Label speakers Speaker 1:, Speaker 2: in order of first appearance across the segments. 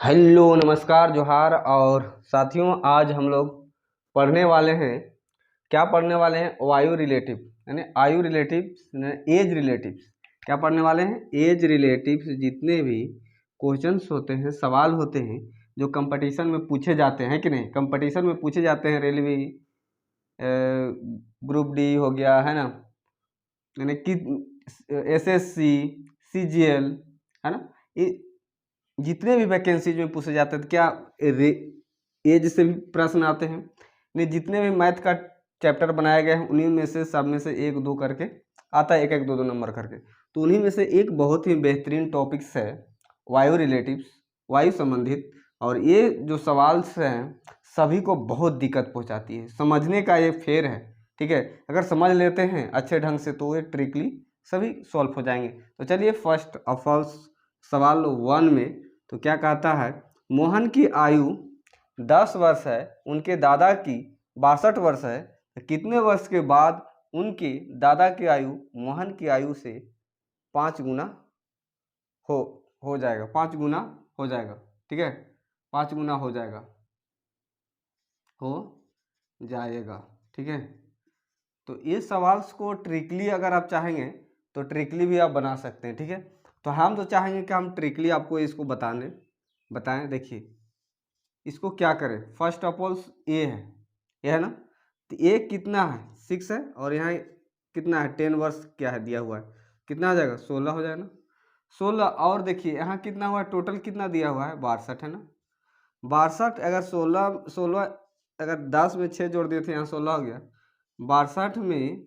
Speaker 1: Hello नमस्कार जोहार। और साथियों, आज हम लोग पढ़ने वाले हैं। क्या पढ़ने वाले हैं? वायु रिलेटिव यानी आयु रिलेटिव, एज रिलेटिव्स। क्या पढ़ने वाले हैं? Age relatives. जितने भी क्वेश्चंस होते हैं, सवाल होते हैं जो कंपटीशन में पूछे जाते हैं कि नहीं, कंपटीशन में पूछे जाते हैं, रेलवे, ग्रुप डी हो गया है ना, यानी कि एसएससी, सीजीएल, है ना, ये जितने भी वैकेंसीज में पूछे जाते हैं तो क्या एज से भी प्रश्न आते हैं। नहीं, जितने भी मैथ का चैप्टर बनाए गए हैं उन्हीं में से सब में से एक दो करके आता है, एक एक दो दो नंबर करके। तो उन्हीं में से एक बहुत ही बेहतरीन टॉपिक्स है वायु रिलेटिव्स, वायु संबंधित। और ये जो सवाल हैं सभी को बहुत दिक्कत पहुंचाती है, समझने का ये फेर है। ठीक है, अगर समझ लेते हैं अच्छे ढंग से तो ये ट्रिकली सभी सॉल्व हो जाएंगे। तो चलिए फर्स्ट ऑफ ऑल सवाल 1 में तो क्या कहता है, मोहन की आयु 10 वर्ष है, उनके दादा की 62 वर्ष है, तो कितने वर्ष के बाद उनके दादा की आयु मोहन की आयु से 5 गुना हो जाएगा, 5 गुना हो जाएगा। ठीक है, 5 गुना हो जाएगा, ठीक है। तो ये सवाल को ट्रिकली अगर आप चाहेंगे तो ट्रिकली भी आप बना सकते हैं। ठीक है, तो हम तो चाहेंगे कि हम ट्रिकली आपको इसको बताएं। देखिए इसको क्या करें, फर्स्ट ऑफ ऑल ए है, ये है ना, तो ए कितना है 6 है, और यहाँ कितना है 10 वर्ष क्या है दिया हुआ है, कितना आ जाएगा 16 हो जाएगा ना, 16। और देखिए यहाँ कितना हुआ है, टोटल कितना दिया हुआ है 62 है ना, 62 अगर 16 अगर 10 में 6 जोड़ दिए थे, यहाँ 16 हो गया। 62 में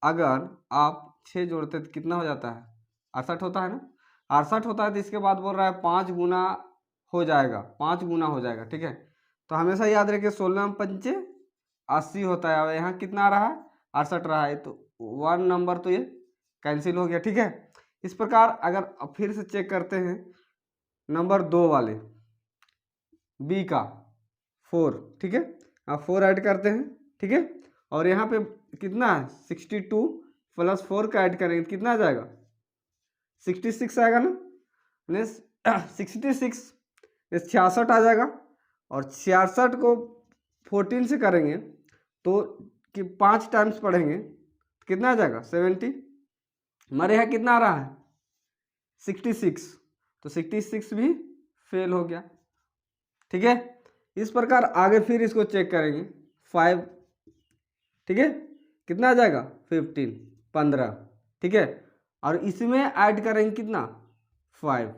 Speaker 1: अगर आप 6 जोड़ते तो कितना हो जाता है, 68 होता है ना, 68 होता है। तो इसके बाद बोल रहा है 5 गुना हो जाएगा, 5 गुना हो जाएगा। ठीक है, तो हमेशा याद रखिए 16 में 5 80 होता है, और यहाँ कितना आ रहा है 68 रहा है, तो 1 नंबर तो ये कैंसिल हो गया। ठीक है, इस प्रकार अगर फिर से चेक करते हैं नंबर 2 वाले बी का 4, ठीक है, आप 4 ऐड करते हैं। ठीक है, और यहाँ पे कितना है 62 प्लस 4 का ऐड करेंगे कितना आ जाएगा 66 आएगा ना, 66 66 आ जाएगा। और 66 को 14 से करेंगे तो कि 5 टाइम्स पढ़ेंगे तो कितना आ जाएगा 70। हमारे यहाँ कितना आ रहा है 66, तो 66 भी फेल हो गया। ठीक है, इस प्रकार आगे फिर इसको चेक करेंगे 5, ठीक है, कितना आ जाएगा 15। ठीक है, और इसमें ऐड करेंगे कितना 5,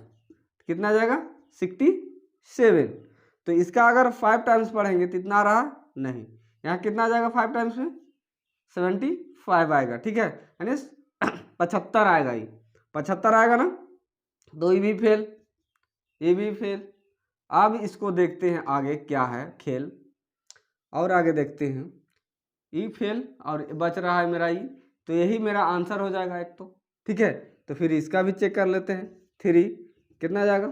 Speaker 1: कितना आ जाएगा 67। तो इसका अगर 5 टाइम्स पढ़ेंगे तो इतना रहा नहीं, यहाँ कितना आ जाएगा 5 टाइम्स में 75 आएगा। ठीक है, यानी 75 आएगा, ये 75 आएगा ना, तो ये भी फेल, ये भी फेल। अब इसको देखते हैं आगे क्या है खेल, और आगे देखते हैं ई फेल और बच रहा है मेरा ई, तो यही मेरा आंसर हो जाएगा एक तो। ठीक है, तो फिर इसका भी चेक कर लेते हैं 3 कितना आ जाएगा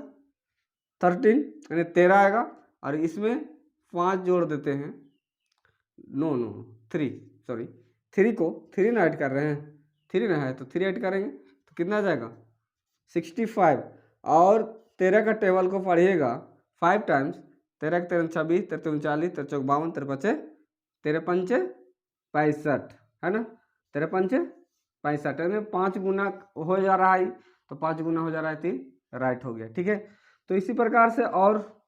Speaker 1: 13 यानी 13 आएगा, और इसमें 5 जोड़ देते हैं, नो 3, सॉरी 3 को 3 ना ऐड कर रहे हैं, 3 ना है तो 3 ऐड करेंगे तो कितना आ जाएगा 65। और 13 का टेबल को पढ़िएगा 5 टाइम्स, 13 के 13 26, 13 39, 13 52, 13 13 पंचे 65 है ना, 13 पंचे 65 में 5 गुना हो जा रहा है, तो 5 गुना हो जा रहा है, 3 राइट हो गया। ठीक है, तो इसी प्रकार से और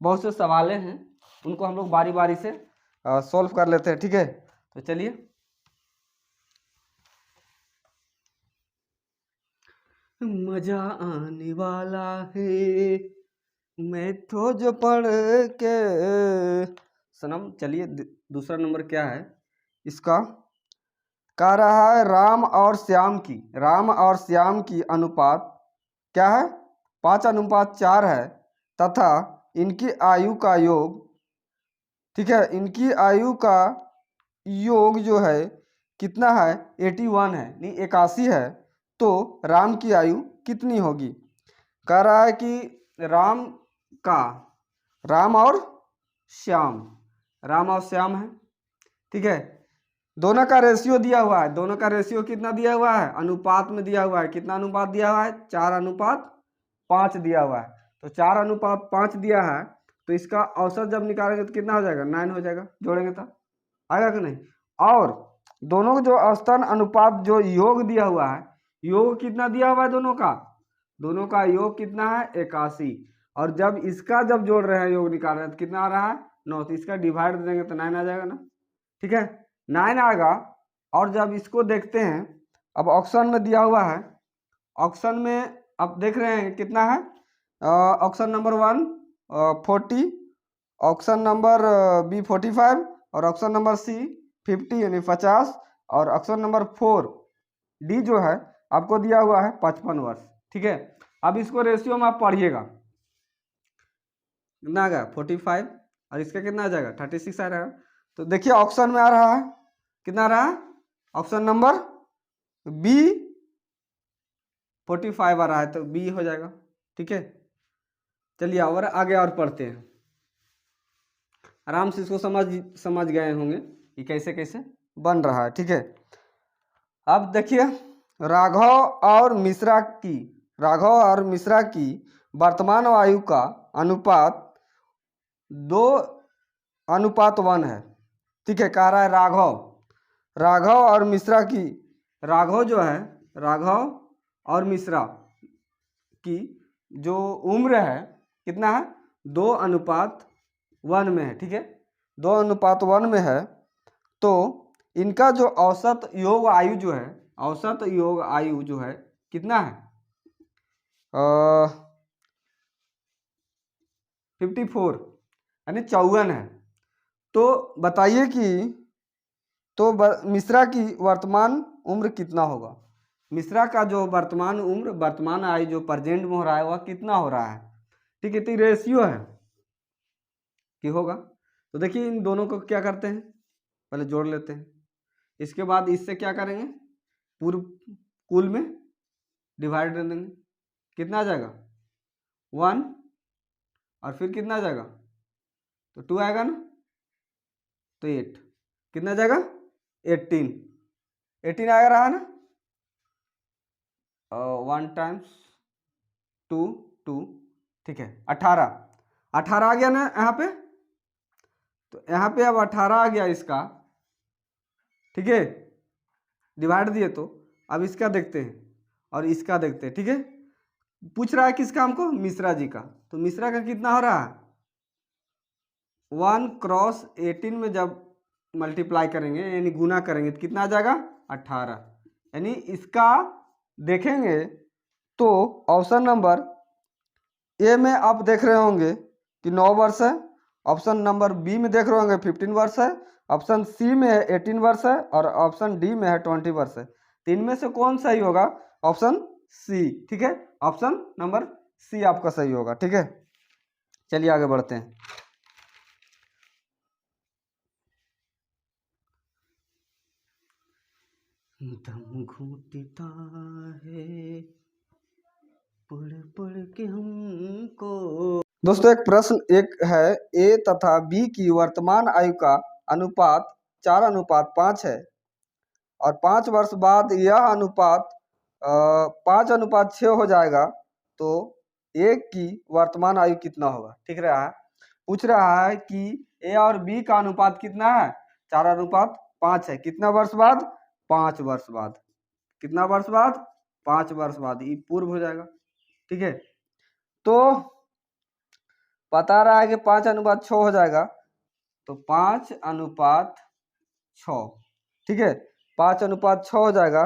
Speaker 1: बहुत से सवाल हैं, उनको हम लोग बारी बारी से सॉल्व कर लेते हैं। ठीक है, तो चलिए मजा आने वाला है मैं तो जो पढ़ के सनम। चलिए दूसरा नंबर क्या है इसका, कह रहा है राम और श्याम की अनुपात क्या है 5:4 है, तथा इनकी आयु का योग, ठीक है, इनकी आयु का योग जो है कितना है 81 है, नहीं 81 है, तो राम की आयु कितनी होगी। कह रहा है कि राम और श्याम है। ठीक है, दोनों का रेशियो दिया हुआ है, दोनों का रेशियो कितना दिया हुआ है, अनुपात में दिया हुआ है, कितना अनुपात दिया हुआ है 4:5 दिया हुआ है। तो 4:5 दिया है, तो इसका औसत जब निकालेंगे तो कितना हो जाएगा, 9 हो जाएगा, जोड़ेंगे तो आएगा कि नहीं। और दोनों जो औसतन अनुपात जो योग दिया हुआ है, योग कितना दिया हुआ है दोनों का योग कितना है, 81। और जब इसका जब जोड़ रहे हैं योग निकाल रहे हैं तो कितना आ रहा है, 9। तो इसका डिवाइड देंगे तो 9 आ जाएगा ना, ठीक है, 9 आएगा। और जब इसको देखते हैं, अब ऑप्शन में दिया हुआ है, ऑप्शन में आप देख रहे हैं कितना है, option number 1 40, option number B 45, और ऑप्शन नंबर सी 50 यानी 50, और ऑप्शन नंबर 4 डी जो है आपको दिया हुआ है 55 वर्ष, ठीक है। अब इसको रेशियो में आप पढ़िएगा, कितना आ गया 45, और इसका कितना आ जाएगा 36 आ रहा है। तो देखिए ऑप्शन में आ रहा है, कितना आ रहा है, ऑप्शन नंबर बी 45 आ रहा है, तो बी हो जाएगा, ठीक है। चलिए और आगे और पढ़ते हैं, आराम से इसको समझ गए होंगे कि कैसे कैसे बन रहा है, ठीक है। अब देखिए राघव और मिश्रा की वर्तमान आयु का अनुपात 2:1 है, ठीक है। कह रहा है राघव और मिश्रा की, राघव और मिश्रा की जो उम्र है कितना है, 2:1 में है, ठीक है, 2:1 में है। तो इनका जो औसत योग आयु जो है कितना है, 54 यानी 54 है। तो बताइए कि मिश्रा की वर्तमान उम्र कितना होगा, मिश्रा का जो वर्तमान आयु जो प्रेजेंट में हो रहा है वह कितना हो रहा है, ठीक है। तो रेशियो है कि होगा। तो देखिए इन दोनों को क्या करते हैं, पहले जोड़ लेते हैं, इसके बाद इससे क्या करेंगे, पूर्व कुल में डिवाइड कर देंगे, कितना आ जाएगा 1, और फिर कितना आ जाएगा, तो 2 आएगा ना, तो 8, कितना आ जाएगा 18 आएगा रहा ना, 1 टाइम्स 2 2, ठीक है, 18 आ गया ना यहाँ पे। तो यहाँ पे अब 18 आ गया इसका, ठीक है, डिवाइड दिए। तो अब इसका देखते हैं और इसका देखते हैं, ठीक है। पूछ रहा है किसका हमको, मिश्रा जी का। तो मिश्रा का कितना हो रहा है, 1 क्रॉस 18 में जब मल्टीप्लाई करेंगे यानी गुना करेंगे तो कितना आ जाएगा 18, यानी इसका देखेंगे तो ऑप्शन नंबर ए में आप देख रहे होंगे कि 9 वर्ष है, ऑप्शन नंबर बी में देख रहे होंगे 15 वर्ष है, ऑप्शन सी में है 18 वर्ष है, और ऑप्शन डी में है 20 वर्ष है। तो इनमें से कौन सही होगा, ऑप्शन सी, ठीक है, ऑप्शन नंबर सी आपका सही होगा, ठीक है। चलिए आगे बढ़ते हैं। दम घुटता है पढ़ पढ़ के हमको। दोस्तों एक प्रश्न एक है, ए तथा बी की वर्तमान आयु का अनुपात 4:5 है और 5 वर्ष बाद यह अनुपात 5:6 हो जाएगा, तो ए की वर्तमान आयु कितना होगा, ठीक रहा है। पूछ रहा है कि ए और बी का अनुपात कितना है, 4:5 है, कितना वर्ष बाद, 5 वर्ष बाद, कितना वर्ष बाद, 5 वर्ष बाद, ये पूर्व हो जाएगा, ठीक है। तो बता रहा है कि 5:6 हो जाएगा, तो 5:6, ठीक है, 5:6 हो जाएगा।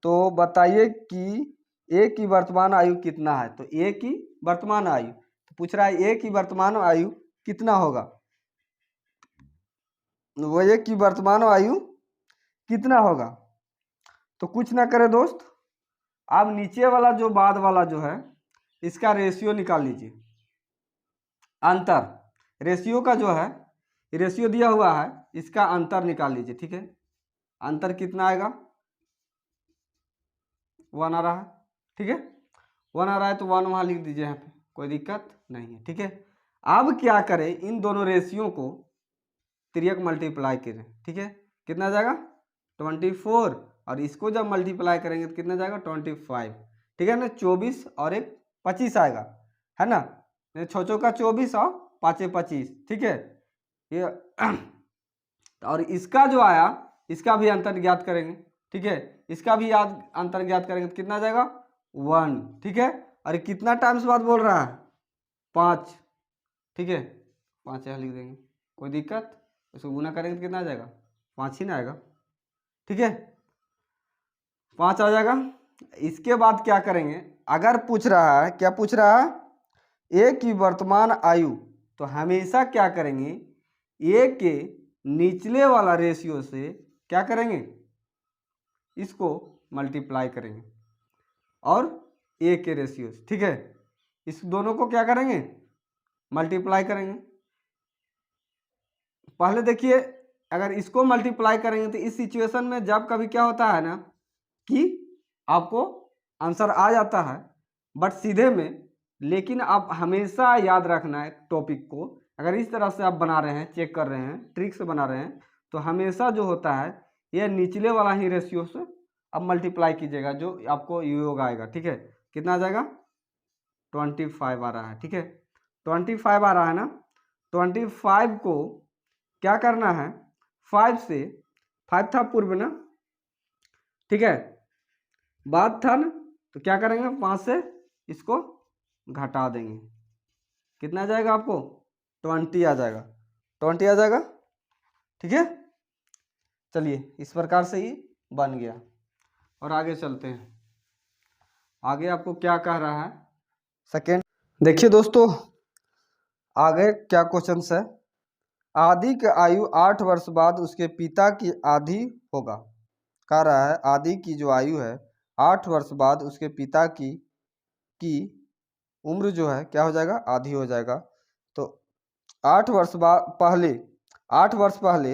Speaker 1: तो बताइए कि ए की वर्तमान आयु कितना है। तो ए की वर्तमान आयु, तो पूछ रहा है ए की वर्तमान आयु कितना होगा, वो ए की वर्तमान आयु कितना होगा। तो कुछ ना करे दोस्त, आप नीचे वाला जो बाद वाला जो है इसका रेशियो निकाल लीजिए, अंतर रेशियो का जो है, रेशियो दिया हुआ है, इसका अंतर निकाल लीजिए, ठीक है। अंतर कितना आएगा, 1 आ रहा है, ठीक है, 1 आ रहा है, तो 1 वहाँ लिख दीजिए, यहाँ पे कोई दिक्कत नहीं है, ठीक है। अब क्या करें, इन दोनों रेशियो को तिर्यक मल्टीप्लाई करें, ठीक है, कितना आ जाएगा 24, और इसको जब मल्टीप्लाई करेंगे तो कितना जाएगा 25, ठीक है ना, 24 और एक 25 आएगा, है ना, 6 चौका 24 और 5 25, ठीक है ये। और इसका जो आया इसका भी अंतर ज्ञात करेंगे, ठीक है, इसका भी अंतर ज्ञात करेंगे तो कितना आ जाएगा 1, ठीक है। और कितना टाइम्स बाद बोल रहा है 5, ठीक है 5 यहाँ लिख देंगे, कोई दिक्कत, इसको गुना करेंगे तो कितना आ जाएगा 5 ही ना आएगा, ठीक है 5 आ जाएगा। इसके बाद क्या करेंगे, अगर पूछ रहा है, क्या पूछ रहा है, ए की वर्तमान आयु, तो हमेशा क्या करेंगे, ए के निचले वाला रेशियो से क्या करेंगे, इसको मल्टीप्लाई करेंगे और ए के रेशियो से, ठीक है, इस दोनों को क्या करेंगे मल्टीप्लाई करेंगे। पहले देखिए अगर इसको मल्टीप्लाई करेंगे तो इस सिचुएशन में जब कभी क्या होता है ना कि आपको आंसर आ जाता है बट सीधे में, लेकिन आप हमेशा याद रखना है टॉपिक को, अगर इस तरह से आप बना रहे हैं, चेक कर रहे हैं, ट्रिक से बना रहे हैं, तो हमेशा जो होता है ये निचले वाला ही रेशियो से आप मल्टीप्लाई कीजिएगा, जो आपको योग आएगा, ठीक है कितना आ जाएगा 25 आ रहा है, ठीक है 25 आ रहा है ना। 25 को क्या करना है, 5 से, 5 था पूर्व ना, ठीक है बाद था ना, तो क्या करेंगे 5 से इसको घटा देंगे, कितना आ जाएगा आपको 20 आ जाएगा, 20 आ जाएगा, ठीक है। चलिए इस प्रकार से ही बन गया और आगे चलते हैं, आगे आपको क्या कह रहा है सेकेंड। देखिए दोस्तों आगे क्या क्वेश्चन है, आदि की आयु 8 वर्ष बाद उसके पिता की आधी होगा, कह रहा है आदि की जो आयु है 8 वर्ष बाद उसके पिता की उम्र जो है क्या हो जाएगा आधी हो जाएगा। तो 8 वर्ष बाद पहले, 8 वर्ष पहले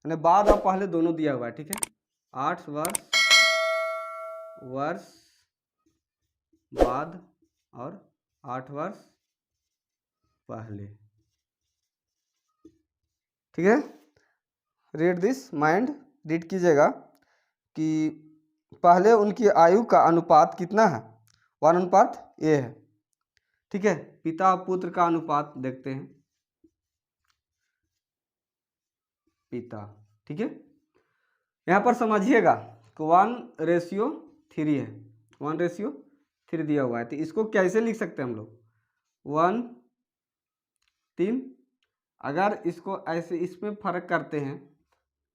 Speaker 1: यानी बाद और पहले दोनों दिया हुआ है, ठीक है 8 वर्ष बाद और 8 वर्ष पहले, ठीक है। रीड दिस माइंड, रीड कीजिएगा कि पहले उनकी आयु का अनुपात कितना है 1:a है, ठीक है। पिता और पुत्र का अनुपात देखते हैं, पिता, ठीक है यहाँ पर समझिएगा कि 1:3 है, 1:3 दिया हुआ है, तो इसको कैसे लिख सकते हैं हम लोग 1:3, अगर इसको ऐसे इसमें फर्क करते हैं,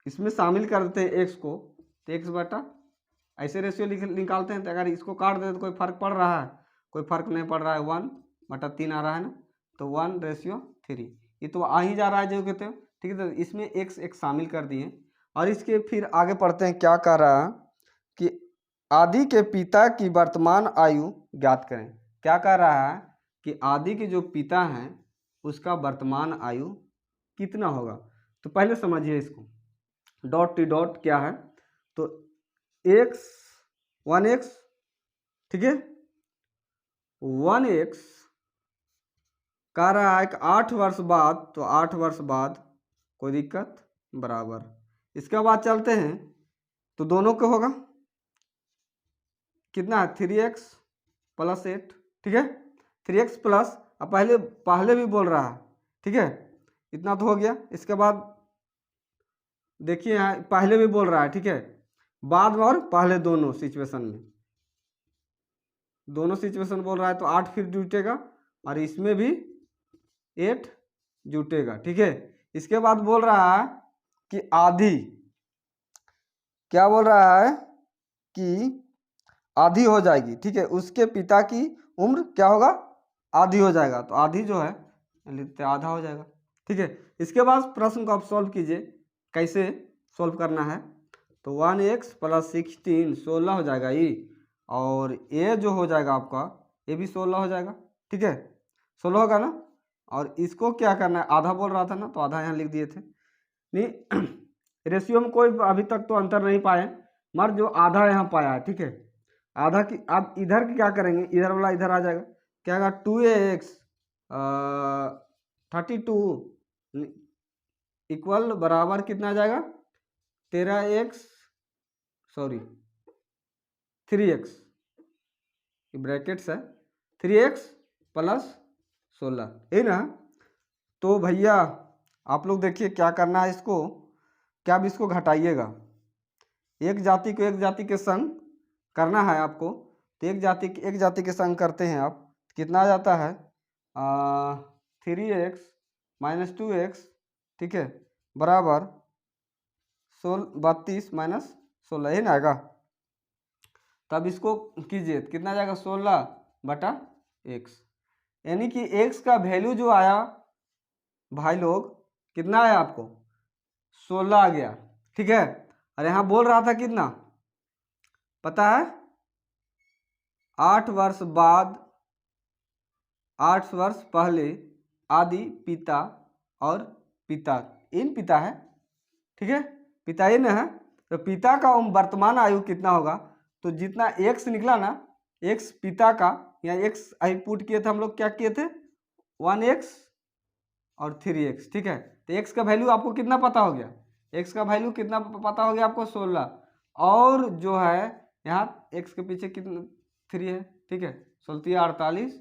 Speaker 1: इसमें शामिल कर देते हैं x को, तो x बटा ऐसे रेशियो निकालते हैं, तो अगर इसको काट देते तो कोई फर्क पड़ रहा है, कोई फर्क नहीं पड़ रहा है, 1/3 आ रहा है ना, तो 1:3 ये तो आ ही जा रहा है जो कहते हैं, ठीक है। तो इसमें एक शामिल कर दिए और इसके फिर आगे पढ़ते हैं, क्या कह रहा है कि आदि के पिता की वर्तमान आयु ज्ञात करें, क्या कह रहा है कि आदि के जो पिता हैं उसका वर्तमान आयु कितना होगा। तो पहले समझिए इसको, डॉट टू डॉट क्या है, तो x 1x, ठीक है 1x कह रहा है कि 8 वर्ष बाद, तो 8 वर्ष बाद कोई दिक्कत बराबर, इसके बाद चलते हैं तो दोनों को होगा कितना है 3x + 8, ठीक है 3x प्लस, अब पहले भी बोल रहा है, ठीक है इतना तो हो गया। इसके बाद देखिए यहाँ पहले भी बोल रहा है, ठीक है बाद में और पहले दोनों सिचुएशन में, दोनों सिचुएशन बोल रहा है, तो 8 फिर जुटेगा और इसमें भी 8 जुटेगा, ठीक है। इसके बाद बोल रहा है कि आधी, क्या बोल रहा है कि आधी हो जाएगी, ठीक है उसके पिता की उम्र क्या होगा आधी हो जाएगा, तो आधी जो है लिखते आधा हो जाएगा, ठीक है। इसके बाद प्रश्न को आप सॉल्व कीजिए, कैसे सॉल्व करना है, तो 1x + 16 16 हो जाएगा ये, और ये जो हो जाएगा आपका ये भी 16 हो जाएगा, ठीक है 16 होगा ना। और इसको क्या करना है, आधा बोल रहा था ना, तो आधा यहाँ लिख दिए थे, नहीं रेशियो में कोई अभी तक तो अंतर नहीं पाए, मगर जो आधा यहाँ पाया है, ठीक है आधा की, आप इधर की क्या करेंगे, इधर वाला इधर आ जाएगा, क्या आएगा 2x 32 इक्वल बराबर कितना आ जाएगा 13x, सॉरी 3x, ब्रैकेट्स है 3x + 16, ये ना। तो भैया आप लोग देखिए क्या करना है इसको, क्या अब इसको घटाइएगा, एक जाति को एक जाति के संग करना है आपको। तो एक जाति के संग करते हैं आप, कितना आ जाता है 3x माइनस 2x, ठीक है, बराबर 32 माइनस 16, ही ना आएगा। तब इसको कीजिए, कितना जाएगा 16/x, यानी कि x का वैल्यू जो आया भाई लोग, कितना आया आपको 16 आ गया, ठीक है। और यहाँ बोल रहा था कितना पता है, 8 वर्ष बाद, 8 वर्ष पहले आदि पिता और पिता, इन पिता है, ठीक है, पिता इन है। तो पिता का वर्तमान आयु कितना होगा, तो जितना x निकला ना, x पिता का, यहाँ x आई पुट किए थे हम लोग, क्या किए थे 1x और 3x, ठीक है। तो x का वैल्यू आपको कितना पता हो गया, x का वैल्यू कितना पता हो गया आपको 16, और जो है यहाँ x के पीछे कितना 3 है, ठीक है, 16 48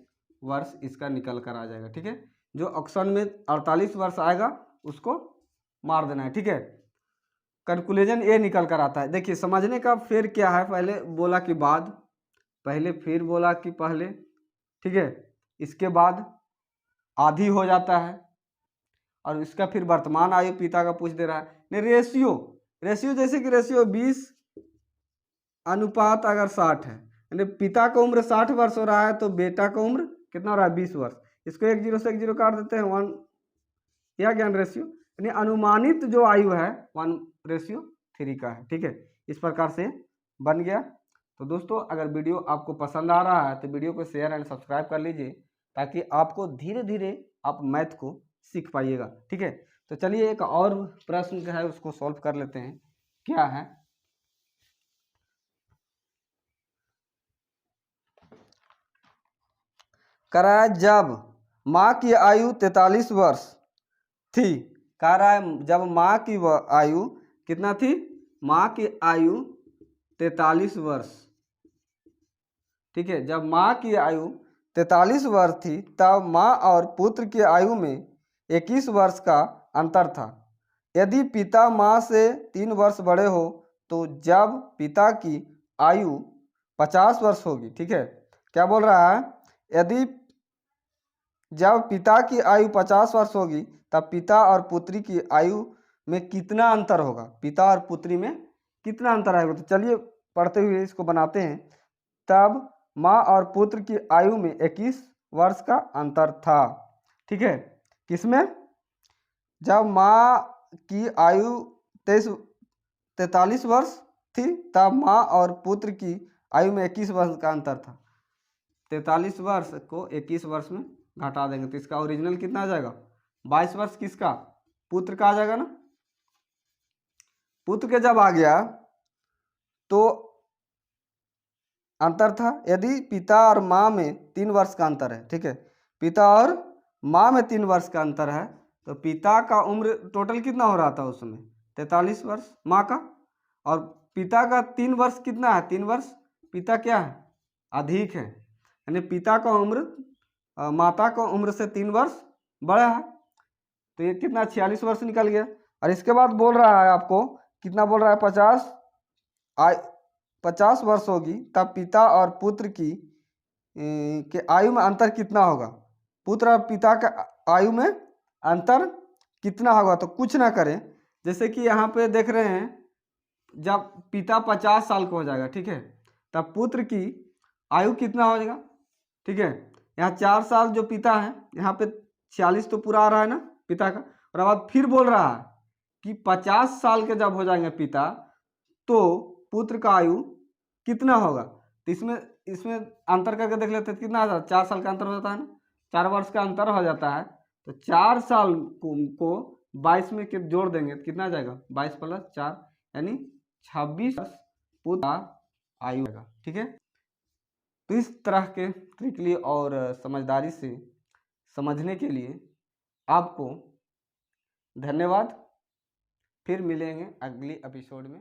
Speaker 1: वर्ष इसका निकल कर आ जाएगा, ठीक है। जो ऑप्शन में 48 वर्ष आएगा उसको मार देना है, ठीक है। कैलकुलेशन ये निकल कर आता है। देखिए समझने का फिर क्या है, पहले बोला कि बाद, पहले फिर बोला कि पहले, ठीक है, इसके बाद आधी हो जाता है, और इसका फिर वर्तमान आयु पिता का पूछ दे रहा है। नहीं, रेशियो जैसे कि रेशियो 20 अनुपात अगर 60 है, यानी पिता का उम्र 60 वर्ष हो रहा है, तो बेटा का उम्र कितना हो रहा है 20 वर्ष। इसको एक जीरो से एक जीरो काट देते हैं 1, यह ज्ञान रेशियो, यानी अनुमानित जो आयु है 1:3 का है, ठीक है। इस प्रकार से बन गया। तो दोस्तों अगर वीडियो आपको पसंद आ रहा है तो वीडियो को शेयर एंड सब्सक्राइब कर लीजिए, ताकि आपको धीरे धीरे आप मैथ को सीख पाइएगा, ठीक है। तो चलिए एक और प्रश्न है उसको सॉल्व कर लेते हैं। क्या है, करा है जब माँ की आयु 43 वर्ष थी, कह रहा है जब माँ की आयु कितना थी, माँ की आयु 43 वर्ष, ठीक है। जब माँ की आयु 43 वर्ष थी तब माँ और पुत्र की आयु में 21 वर्ष का अंतर था। यदि पिता माँ से 3 वर्ष बड़े हो तो जब पिता की आयु 50 वर्ष होगी, ठीक है। क्या बोल रहा है, यदि जब पिता की आयु 50 वर्ष होगी तब पिता और पुत्री की आयु में कितना अंतर होगा, पिता और पुत्री में कितना अंतर आएगा। तो चलिए पढ़ते हुए इसको बनाते हैं। तब माँ और पुत्र की आयु में 21 वर्ष का अंतर था, ठीक है। किसमें, जब माँ की आयु 43 वर्ष थी तब माँ और पुत्र की आयु में 21 वर्ष का अंतर था। 43 वर्ष को 21 वर्ष में घटा देंगे तो इसका ओरिजिनल कितना आ जाएगा 22 वर्ष, किसका, पुत्र का आ जाएगा ना। पुत्र के जब आ गया तो अंतर था, यदि पिता और माँ में 3 वर्ष का अंतर है, ठीक है, पिता और माँ में 3 वर्ष का अंतर है, तो पिता का उम्र टोटल कितना हो रहा था उसमें 43 वर्ष माँ का, और पिता का 3 वर्ष कितना है, 3 वर्ष पिता क्या है अधिक है, यानी पिता का उम्र माता का उम्र से 3 वर्ष बड़ा है, तो ये कितना 46 वर्ष निकल गया। और इसके बाद बोल रहा है आपको कितना, बोल रहा है 50 वर्ष होगी तब पिता और पुत्र की के आयु में अंतर कितना होगा, पुत्र और पिता का आयु में अंतर कितना होगा। तो कुछ ना करें, जैसे कि यहाँ पे देख रहे हैं जब पिता 50 साल का हो जाएगा, ठीक है, तब पुत्र की आयु कितना हो जाएगा, ठीक है। यहाँ 4 साल जो पिता है, यहाँ पे 46 तो पूरा आ रहा है ना पिता का, और बाद फिर बोल रहा है कि 50 साल के जब हो जाएंगे पिता तो पुत्र का आयु कितना होगा। तो इसमें अंतर करके देख लेते हैं कितना आ जाता है, 4 साल का अंतर हो जाता है ना, 4 वर्ष का अंतर हो जाता है, तो 4 साल को 22 में जोड़ देंगे तो कितना आ जाएगा 22 + 4 यानी 26 वर्ष पुत्र आयु होगा, ठीक है। तो इस तरह के ट्रिकली और समझदारी से समझने के लिए आपको धन्यवाद। फिर मिलेंगे अगली एपिसोड में।